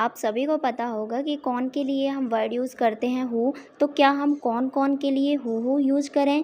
आप सभी को पता होगा कि कौन के लिए हम वर्ड यूज़ करते हैं हु, तो क्या हम कौन कौन के लिए हु यूज़ करें।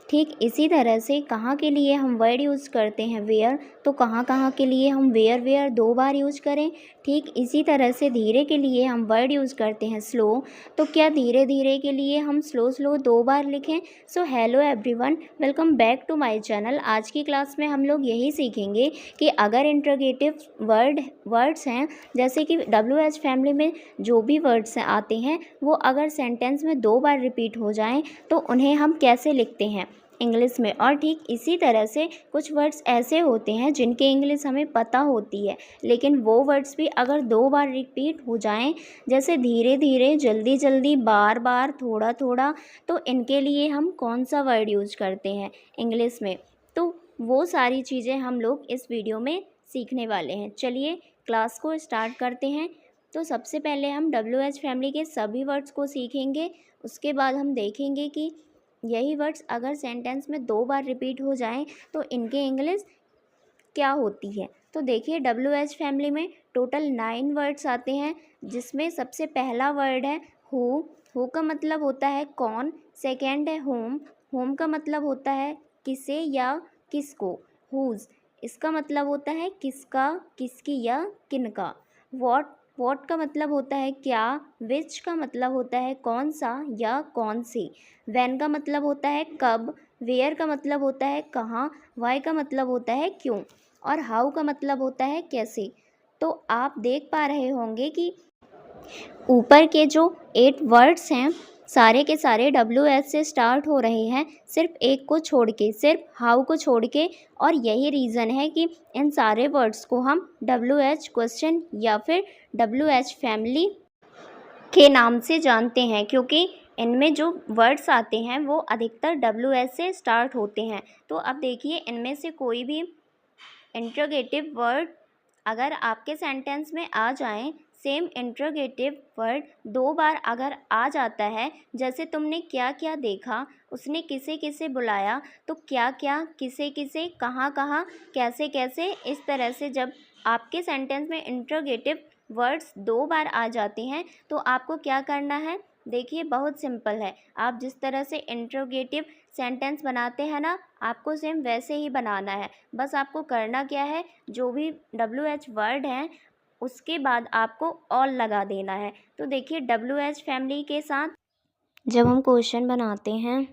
ठीक इसी तरह से कहाँ के लिए हम वर्ड यूज़ करते हैं वेयर, तो कहाँ कहाँ के लिए हम वेयर 2 बार यूज़ करें। ठीक इसी तरह से धीरे के लिए हम वर्ड यूज़ करते हैं स्लो, तो क्या धीरे धीरे के लिए हम स्लो 2 बार लिखें। So hello everyone, welcome back to my channel. आज की क्लास में हम लोग यही सीखेंगे कि अगर इंट्रोगेटिव वर्ड्स हैं, जैसे कि WH फैमिली में जो भी वर्ड्स आते हैं वो अगर सेंटेंस में 2 बार रिपीट हो जाएं तो उन्हें हम कैसे लिखते हैं इंग्लिश में। और ठीक इसी तरह से कुछ वर्ड्स ऐसे होते हैं जिनके इंग्लिश हमें पता होती है, लेकिन वो वर्ड्स भी अगर 2 बार रिपीट हो जाएं, जैसे धीरे धीरे, जल्दी जल्दी, बार बार, थोड़ा थोड़ा, तो इनके लिए हम कौन सा वर्ड यूज़ करते हैं इंग्लिश में। तो वो सारी चीज़ें हम लोग इस वीडियो में सीखने वाले हैं। चलिए क्लास को स्टार्ट करते हैं। तो सबसे पहले हम WH फैमिली के सभी वर्ड्स को सीखेंगे। उसके बाद हम देखेंगे कि यही वर्ड्स अगर सेंटेंस में 2 बार रिपीट हो जाएं तो इनके इंग्लिश क्या होती है। तो देखिए WH फैमिली में टोटल 9 वर्ड्स आते हैं, जिसमें सबसे पहला वर्ड है हु का मतलब होता है कौन। सेकेंड है होम का मतलब होता है किसे या किसको। हुज, इसका मतलब होता है किसका, किसकी या किनका। वॉट का मतलब होता है क्या। विच का मतलब होता है कौन सा या कौन से। व्हेन का मतलब होता है कब। वेयर का मतलब होता है कहाँ। वाई का मतलब होता है क्यों। और हाउ का मतलब होता है कैसे। तो आप देख पा रहे होंगे कि ऊपर के जो 8 वर्ड्स हैं सारे के सारे WH से स्टार्ट हो रहे हैं, सिर्फ एक को छोड़ के, सिर्फ हाउ को छोड़ के। और यही रीज़न है कि इन सारे वर्ड्स को हम WH क्वेश्चन या फिर WH फैमिली के नाम से जानते हैं, क्योंकि इनमें जो वर्ड्स आते हैं वो अधिकतर WH से स्टार्ट होते हैं। तो अब देखिए इनमें से कोई भी इंट्रोगेटिव वर्ड अगर आपके सेंटेंस में आ जाएं, सेम इंट्रोगेटिव वर्ड 2 बार अगर आ जाता है, जैसे तुमने क्या क्या देखा, उसने किसे किसे बुलाया, तो क्या क्या, किसे किसे, कहाँ कहाँ, कैसे कैसे, इस तरह से जब आपके सेंटेंस में इंट्रोगेटिव वर्ड्स 2 बार आ जाते हैं तो आपको क्या करना है। देखिए बहुत सिंपल है, आप जिस तरह से इंट्रोगेटिव सेंटेंस बनाते हैं ना, आपको सेम वैसे ही बनाना है। बस आपको करना क्या है, जो भी WH वर्ड हैं उसके बाद आपको ऑल लगा देना है। तो देखिए WH फैमिली के साथ जब हम क्वेश्चन बनाते हैं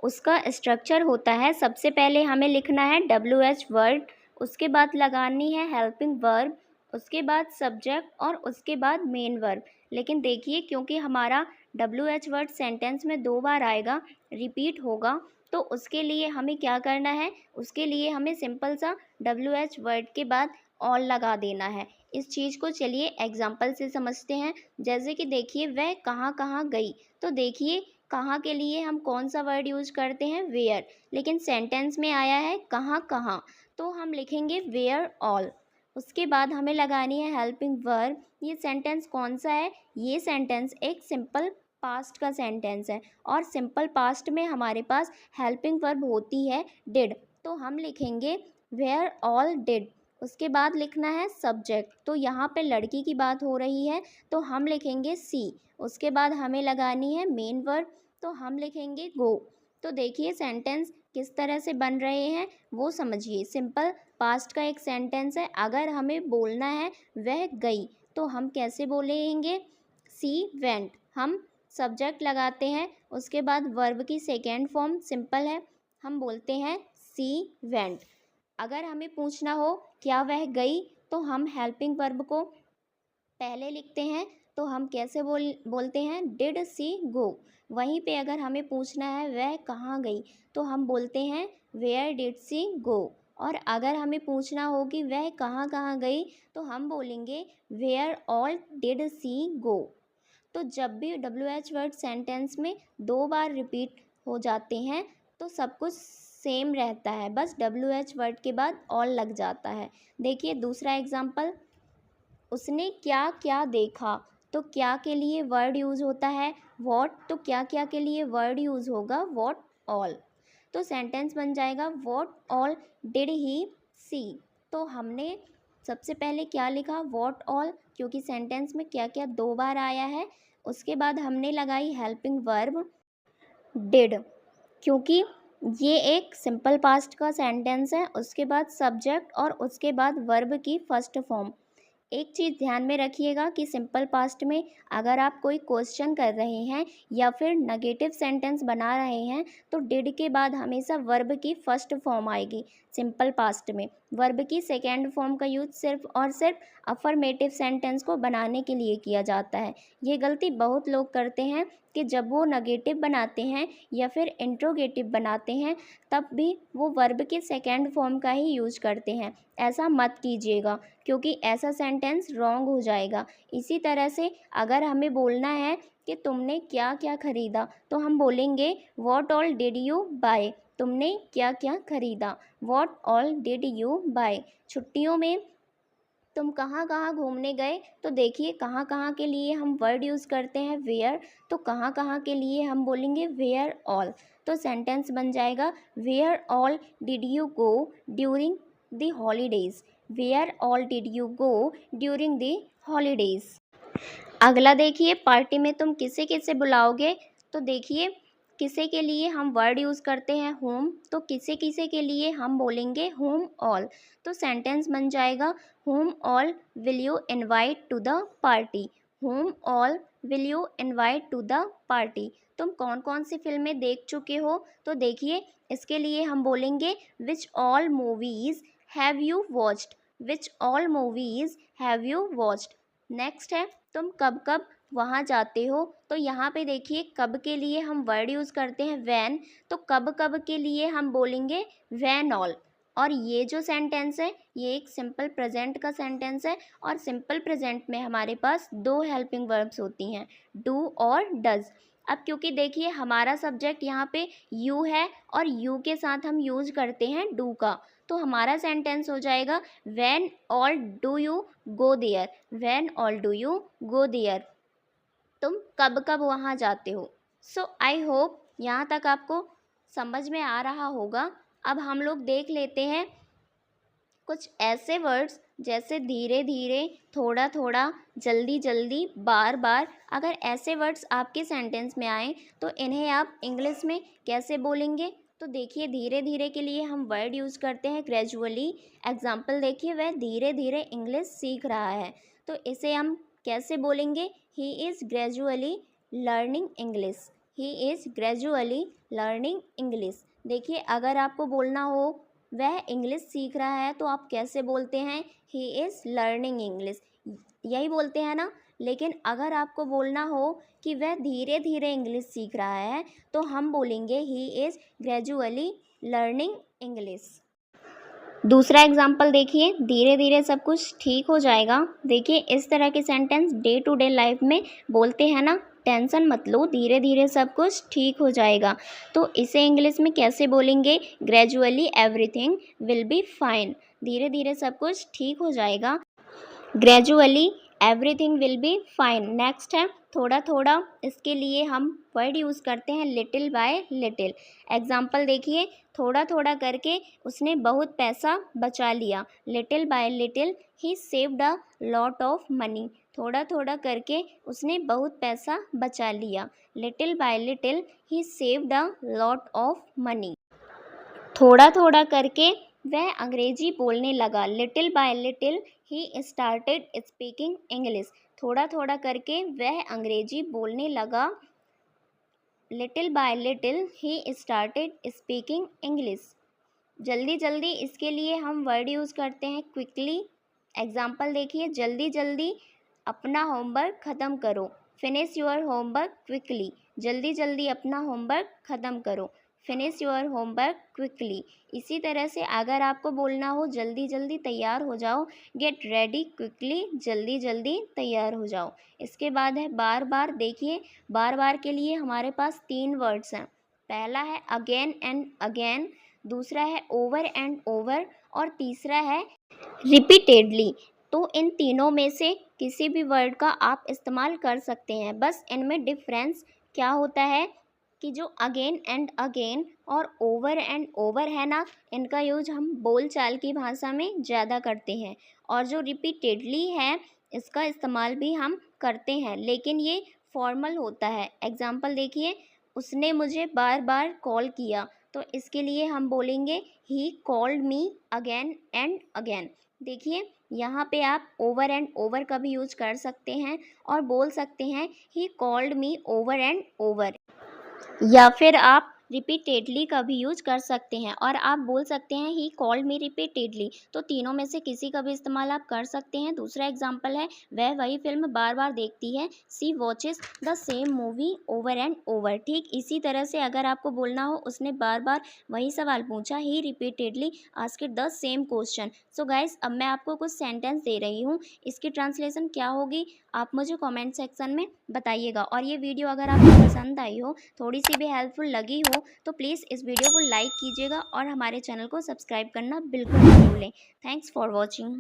उसका स्ट्रक्चर होता है, सबसे पहले हमें लिखना है WH वर्ड, उसके बाद लगानी है हेल्पिंग वर्ब, उसके बाद सब्जेक्ट और उसके बाद मेन वर्ब। लेकिन देखिए क्योंकि हमारा WH वर्ड सेंटेंस में 2 बार आएगा, रिपीट होगा, तो उसके लिए हमें क्या करना है, उसके लिए हमें सिंपल सा WH वर्ड के बाद ऑल लगा देना है। इस चीज़ को चलिए एग्जाम्पल से समझते हैं। जैसे कि देखिए वह कहाँ कहाँ गई, तो देखिए कहाँ के लिए हम कौन सा वर्ड यूज़ करते हैं वेयर, लेकिन सेंटेंस में आया है कहाँ कहाँ, तो हम लिखेंगे वेयर ऑल। उसके बाद हमें लगानी है हेल्पिंग वर्ब। ये सेंटेंस कौन सा है, ये सेंटेंस एक सिंपल पास्ट का सेंटेंस है, और सिंपल पास्ट में हमारे पास हेल्पिंग वर्ब होती है डिड, तो हम लिखेंगे वेयर ऑल डिड। उसके बाद लिखना है सब्जेक्ट, तो यहाँ पे लड़की की बात हो रही है तो हम लिखेंगे सी। उसके बाद हमें लगानी है मेन वर्ब, तो हम लिखेंगे गो। तो देखिए सेंटेंस किस तरह से बन रहे हैं वो समझिए। सिंपल पास्ट का एक सेंटेंस है, अगर हमें बोलना है वह गई तो हम कैसे बोलेंगे, सी वेंट। हम सब्जेक्ट लगाते हैं, उसके बाद वर्ब की सेकेंड फॉर्म सिंपल है, हम बोलते हैं सी वेंट। अगर हमें पूछना हो क्या वह गई, तो हम हेल्पिंग वर्ब को पहले लिखते हैं, तो हम कैसे बोलते हैं डिड सी गो। वहीं पे अगर हमें पूछना है वह कहाँ गई, तो हम बोलते हैं वेयर डिड सी गो। और अगर हमें पूछना हो कि वह कहाँ कहाँ गई, तो हम बोलेंगे वेयर ऑल डिड सी गो। तो जब भी WH वर्ड सेंटेंस में 2 बार रिपीट हो जाते हैं तो सब कुछ सेम रहता है, बस WH वर्ड के बाद ऑल लग जाता है। देखिए दूसरा एग्जाम्पल, उसने क्या क्या देखा, तो क्या के लिए वर्ड यूज़ होता है वॉट, तो क्या क्या के लिए वर्ड यूज़ होगा वॉट ऑल। तो सेंटेंस बन जाएगा वॉट ऑल डिड ही सी। तो हमने सबसे पहले क्या लिखा वॉट ऑल, क्योंकि सेंटेंस में क्या क्या 2 बार आया है। उसके बाद हमने लगाई हेल्पिंग वर्ब डिड, क्योंकि ये एक सिंपल पास्ट का सेंटेंस है। उसके बाद सब्जेक्ट और उसके बाद वर्ब की फर्स्ट फॉर्म। एक चीज़ ध्यान में रखिएगा कि सिंपल पास्ट में अगर आप कोई क्वेश्चन कर रहे हैं या फिर नेगेटिव सेंटेंस बना रहे हैं तो डिड के बाद हमेशा वर्ब की फर्स्ट फॉर्म आएगी। सिंपल पास्ट में वर्ब की सेकेंड फॉर्म का यूज सिर्फ और सिर्फ अफर्मेटिव सेंटेंस को बनाने के लिए किया जाता है। ये गलती बहुत लोग करते हैं कि जब वो नेगेटिव बनाते हैं या फिर इंट्रोगेटिव बनाते हैं तब भी वो वर्ब के सेकेंड फॉर्म का ही यूज करते हैं। ऐसा मत कीजिएगा, क्योंकि ऐसा सेंटेंस रॉन्ग हो जाएगा। इसी तरह से अगर हमें बोलना है कि तुमने क्या क्या खरीदा तो हम बोलेंगे what all did you buy. तुमने क्या क्या खरीदा, what all did you buy. छुट्टियों में तुम कहाँ कहाँ घूमने गए, तो देखिए कहाँ कहाँ के लिए हम वर्ड यूज़ करते हैं वेयर, तो कहाँ कहाँ के लिए हम बोलेंगे वेयर ऑल। तो सेंटेंस बन जाएगा where all did you go during the holidays. Where all did you go during the holidays. अगला देखिए, पार्टी में तुम किसे किसे बुलाओगे, तो देखिए किसे के लिए हम वर्ड यूज़ करते हैं होम, तो किसे किसे के लिए हम बोलेंगे होम ऑल। तो सेंटेंस बन जाएगा whom all will you invite to the party. Whom all will you invite to the party. तुम कौन कौन सी फिल्में देख चुके हो, तो देखिए इसके लिए हम बोलेंगे which all movies have you watched. Which all movies have you watched. Next है तुम कब कब वहाँ जाते हो, तो यहाँ पे देखिए कब के लिए हम वर्ड यूज़ करते हैं वैन, तो कब कब के लिए हम बोलेंगे वैन ऑल। और ये जो सेंटेंस है ये एक सिंपल प्रेजेंट का सेंटेंस है, और सिंपल प्रेजेंट में हमारे पास 2 हेल्पिंग वर्ब्स होती हैं, डू और डज। अब क्योंकि देखिए हमारा सब्जेक्ट यहाँ पे यू है और यू के साथ हम यूज करते हैं डू का, तो हमारा सेंटेंस हो जाएगा when all do you go there. When all do you go there. तुम कब कब वहाँ जाते हो। सो आई होप यहाँ तक आपको समझ में आ रहा होगा। अब हम लोग देख लेते हैं कुछ ऐसे वर्ड्स जैसे धीरे धीरे, थोड़ा थोड़ा, जल्दी जल्दी, बार बार। अगर ऐसे वर्ड्स आपके सेंटेंस में आए तो इन्हें आप इंग्लिश में कैसे बोलेंगे, तो देखिए धीरे धीरे के लिए हम वर्ड यूज़ करते हैं ग्रेजुअली। एग्जाम्पल देखिए, वह धीरे धीरे इंग्लिश सीख रहा है, तो इसे हम कैसे बोलेंगे, he is gradually learning English. He is gradually learning English. देखिए अगर आपको बोलना हो वह इंग्लिश सीख रहा है तो आप कैसे बोलते हैं, ही इज़ लर्निंग इंग्लिश, यही बोलते हैं ना। लेकिन अगर आपको बोलना हो कि वह धीरे धीरे इंग्लिश सीख रहा है तो हम बोलेंगे he is gradually learning English. दूसरा एग्जाम्पल देखिए, धीरे धीरे सब कुछ ठीक हो जाएगा। देखिए इस तरह के sentence day to day life में बोलते हैं ना, टेंशन मत लो, धीरे धीरे सब कुछ ठीक हो जाएगा। तो इसे इंग्लिश में कैसे बोलेंगे, gradually everything will be fine. धीरे धीरे सब कुछ ठीक हो जाएगा, gradually everything will be fine. Next है थोड़ा थोड़ा, इसके लिए हम वर्ड यूज़ करते हैं लिटिल बाय लिटिल। एग्जाम्पल देखिए, थोड़ा थोड़ा करके उसने बहुत पैसा बचा लिया। Little bye little he saved a lot of money. थोड़ा थोड़ा करके उसने बहुत पैसा बचा लिया। Little bye little he saved a lot of money. थोड़ा थोड़ा करके वह अंग्रेजी बोलने लगा। Little bye little he started speaking English. थोड़ा थोड़ा करके वह अंग्रेजी बोलने लगा। Little bye little he started speaking English. जल्दी जल्दी, इसके लिए हम वर्ड यूज़ करते हैं क्विकली। एग्जाम्पल देखिए, जल्दी जल्दी अपना होमवर्क ख़त्म करो। Finish your homework quickly. जल्दी जल्दी अपना होमवर्क ख़त्म करो। Finish your homework quickly. इसी तरह से अगर आपको बोलना हो जल्दी जल्दी तैयार हो जाओ, गेट रेडी क्विकली, जल्दी जल्दी तैयार हो जाओ। इसके बाद है बार बार। देखिए बार बार के लिए हमारे पास 3 वर्ड्स हैं। पहला है अगेन एंड अगेन, दूसरा है ओवर एंड ओवर, और तीसरा है रिपीटेडली। तो इन तीनों में से किसी भी वर्ड का आप इस्तेमाल कर सकते हैं। बस इनमें डिफरेंस क्या होता है कि जो अगेन एंड अगेन और ओवर एंड ओवर है ना, इनका यूज हम बोलचाल की भाषा में ज़्यादा करते हैं, और जो रिपीटेडली है इसका इस्तेमाल भी हम करते हैं, लेकिन ये फॉर्मल होता है। एग्जाम्पल देखिए, उसने मुझे बार बार कॉल किया, तो इसके लिए हम बोलेंगे he called me again and again. देखिए यहाँ पे आप ओवर एंड ओवर का भी यूज कर सकते हैं और बोल सकते हैं he called me over and over, या फिर आप रिपीटेडली का भी यूज कर सकते हैं और आप बोल सकते हैं ही कॉल्ड मी रिपीटेडली। तो तीनों में से किसी का भी इस्तेमाल आप कर सकते हैं। दूसरा एग्जांपल है, वह वही फिल्म बार बार देखती है, she watches the same movie over and over. ठीक इसी तरह से अगर आपको बोलना हो उसने बार बार वही सवाल पूछा, he repeatedly asked the same question. So guys, अब मैं आपको कुछ सेंटेंस दे रही हूँ, इसकी ट्रांसलेशन क्या होगी आप मुझे कमेंट सेक्शन में बताइएगा। और ये वीडियो अगर आपको पसंद आई हो, थोड़ी सी भी हेल्पफुल लगी हो, तो प्लीज़ इस वीडियो को लाइक कीजिएगा और हमारे चैनल को सब्सक्राइब करना बिल्कुल ना भूलें। Thanks for watching.